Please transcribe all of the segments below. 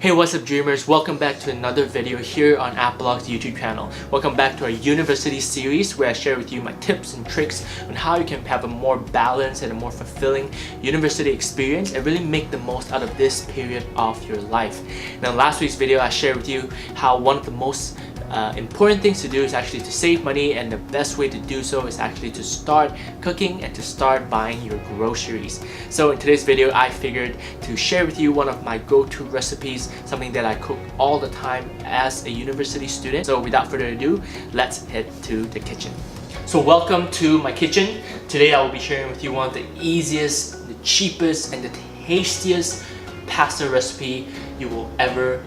Hey, what's up dreamers? Welcome back to another video here on Apologue's YouTube channel. Welcome back to our university series where I share with you my tips and tricks on how you can have a more balanced and a more fulfilling university experience and really make the most out of this period of your life. Now, in last week's video I shared with you how one of the most important things to do is actually to save money, and the best way to do so is actually to start cooking and to start buying your groceries. So in today's video I figured to share with you one of my go-to recipes, something that I cook all the time as a university student. So without further ado, let's head to the kitchen. So welcome to my kitchen. Today I will be sharing with you one of the easiest, the cheapest, and the tastiest pasta recipe you will ever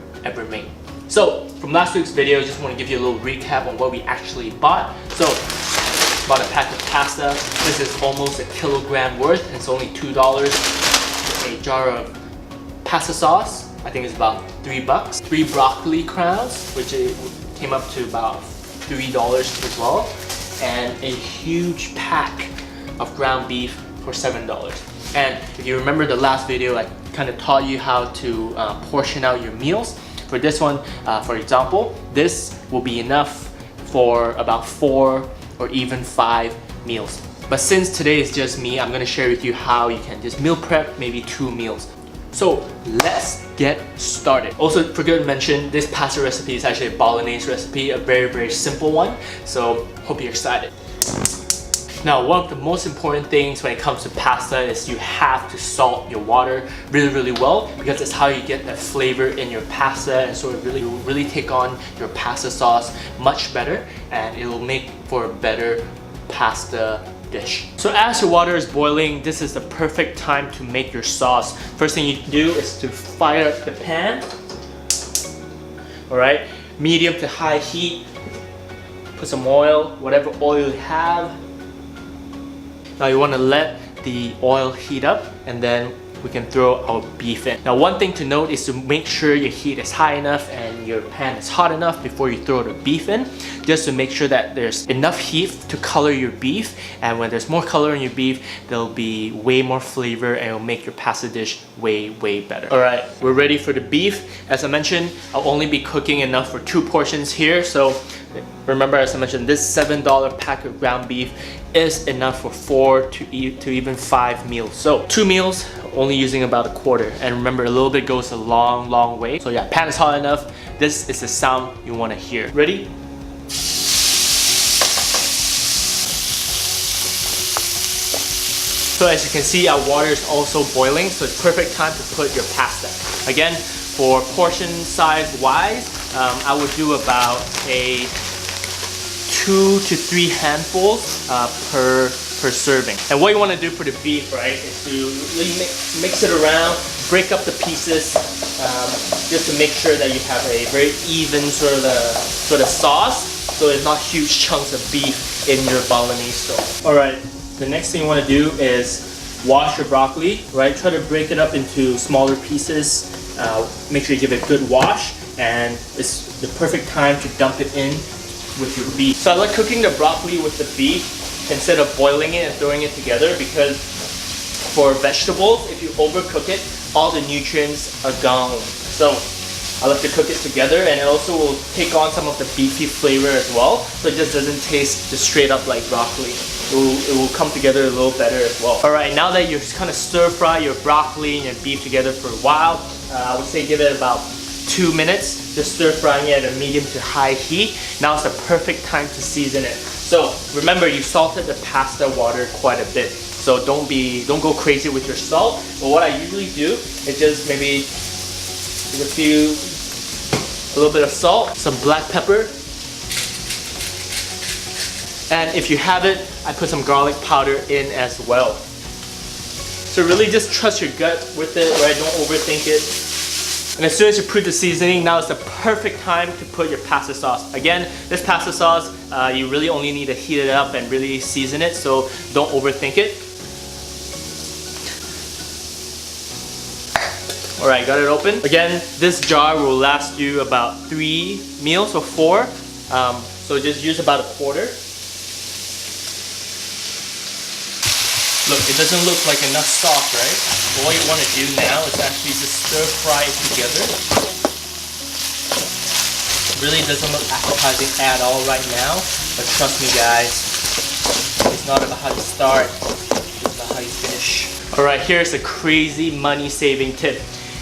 make. So from last week's video, I just want to give you a little recap on what we actually bought. So bought a pack of pasta. This is almost a kilogram worth. It's only $2. A jar of pasta sauce, I think it's about $3. 3 broccoli crowns, which came up to about $3 as well. And a huge pack of ground beef for $7. And if you remember the last video, I kind of taught you how to portion out your meals. For this one, for example, this will be enough for about 4 or even 5 meals. But since today is just me, I'm gonna share with you how you can just meal prep maybe 2 meals. So let's get started. Also, forgot to mention, this pasta recipe is actually a bolognese recipe, a very simple one. So hope you're excited. Now, one of the most important things when it comes to pasta is you have to salt your water really well, because it's how you get that flavor in your pasta, and so it will really take on your pasta sauce much better, and it will make for a better pasta dish. So as your water is boiling, this is the perfect time to make your sauce. First thing you do is to fire up the pan. Alright, medium to high heat. Put some oil, whatever oil you have. Now you want to let the oil heat up, and then we can throw our beef in. Now, one thing to note is to make sure your heat is high enough and your pan is hot enough before you throw the beef in, just to make sure that there's enough heat to color your beef, and when there's more color in your beef, there'll be way more flavor and it'll make your pasta dish way better. Alright, we're ready for the beef. As I mentioned, I'll only be cooking enough for 2 portions here, so remember, as I mentioned, this $7 pack of ground beef is enough for 4 to even 5 meals. So 2 meals, only using about a quarter. And remember, a little bit goes a long way. So yeah, pan is hot enough. This is the sound you want to hear. Ready? So as you can see, our water is also boiling, so it's perfect time to put your pasta. Again, for portion size wise, I would do about a 2 to 3 handfuls per serving. And what you want to do for the beef, right, is to really mix it around, break up the pieces, just to make sure that you have a very even sort of sauce, so it's not huge chunks of beef in your bolognese sauce. All right, the next thing you want to do is wash your broccoli, right? Try to break it up into smaller pieces. Make sure you give it a good wash, and it's the perfect time to dump it in with your beef. So I like cooking the broccoli with the beef instead of boiling it and throwing it together, because for vegetables, if you overcook it, all the nutrients are gone. So I like to cook it together, and it also will take on some of the beefy flavor as well, so it just doesn't taste just straight up like broccoli. It will come together a little better as well. Alright, now that you've kind of stir fry your broccoli and your beef together for a while, I would say give it about 2 minutes, just stir frying it at a medium to high heat. Now it's the perfect time to season it. So remember, you salted the pasta water quite a bit, so don't go crazy with your salt. But what I usually do is just maybe a little bit of salt, some black pepper, and if you have it, I put some garlic powder in as well. So really just trust your gut with it, right? Don't overthink it. And as soon as you put the seasoning, now is the perfect time to put your pasta sauce. Again, this pasta sauce, you really only need to heat it up and really season it, so don't overthink it. Alright, got it open. Again, this jar will last you about 3 meals or 4. So just use about a quarter. Look, it doesn't look like enough sauce, right? But what you want to do now is actually just stir fry it together. Really doesn't look appetizing at all right now, but trust me guys, it's not about how you start, it's about how you finish. Alright, here's a crazy money saving tip.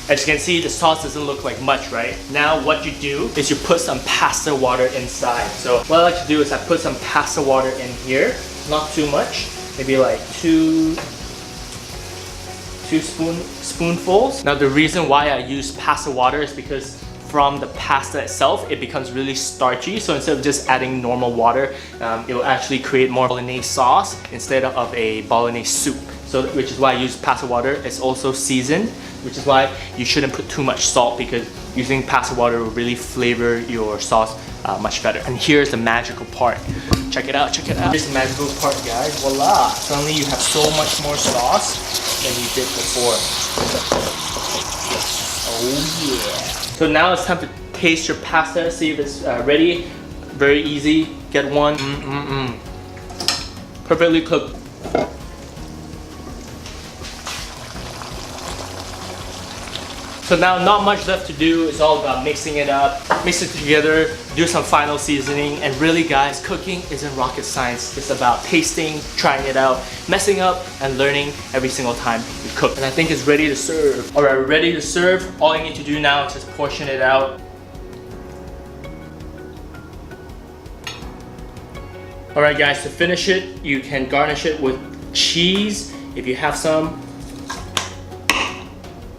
As you can see, the sauce doesn't look like much, right? Now what you do is you put some pasta water inside. So what I like to do is I put some pasta water in here, not too much, maybe like two spoonfuls. Now the reason why I use pasta water is because from the pasta itself, it becomes really starchy. So instead of just adding normal water, it will actually create more bolognese sauce instead of a bolognese soup. So, which is why I use pasta water. It's also seasoned, which is why you shouldn't put too much salt, because using pasta water will really flavor your sauce much better. And here's the magical part. Check it out, check it out. Here's the magical part, guys. Voila! Suddenly you have so much more sauce than you did before. Oh yeah! So now it's time to taste your pasta, see if it's ready. Very easy. Get one. Perfectly cooked. So now not much left to do. It's all about mixing it up, mix it together, do some final seasoning, and really guys, cooking isn't rocket science. It's about tasting, trying it out, messing up, and learning every single time you cook. And I think it's ready to serve. Alright, ready to serve. All you need to do now is just portion it out. Alright guys, to finish it, you can garnish it with cheese if you have some,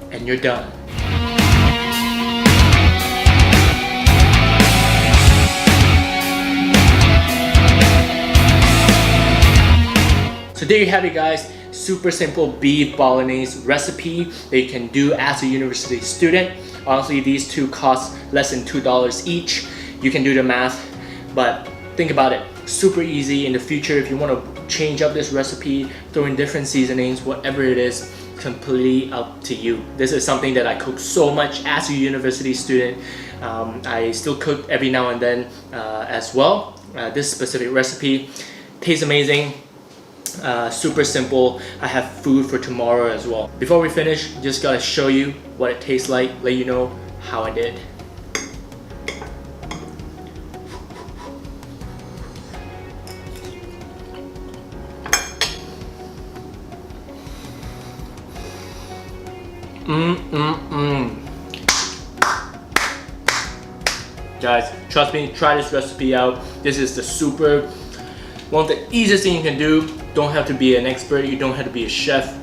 and you're done. So there you have it guys, super simple beef bolognese recipe that you can do as a university student. Honestly, these two cost less than $2 each. You can do the math, but think about it, super easy. In the future, if you want to change up this recipe, throw in different seasonings, whatever it is, completely up to you. This is something that I cook so much as a university student. I still cook every now and then as well. This specific recipe tastes amazing. Super simple. I have food for tomorrow as well. Before we finish, just gotta show you what it tastes like, let you know how I did. Guys, trust me, try this recipe out. This is one of the easiest things you can do. Don't have to be an expert, you don't have to be a chef.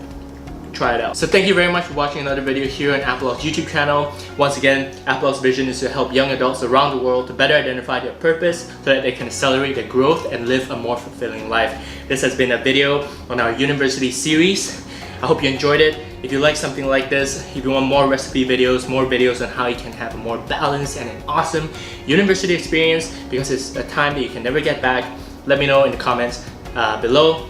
Try it out. So thank you very much for watching another video here on Apologue's YouTube channel. Once again, Apologue's vision is to help young adults around the world to better identify their purpose so that they can accelerate their growth and live a more fulfilling life. This has been a video on our university series. I hope you enjoyed it. If you like something like this, if you want more recipe videos, more videos on how you can have a more balanced and an awesome university experience, because it's a time that you can never get back, let me know in the comments below.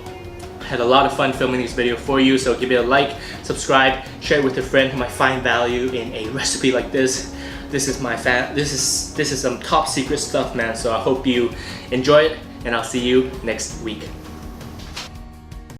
I had a lot of fun filming this video for you, so give it a like, subscribe, share it with a friend who might find value in a recipe like this. This is some top secret stuff, man, so I hope you enjoy it, and I'll see you next week.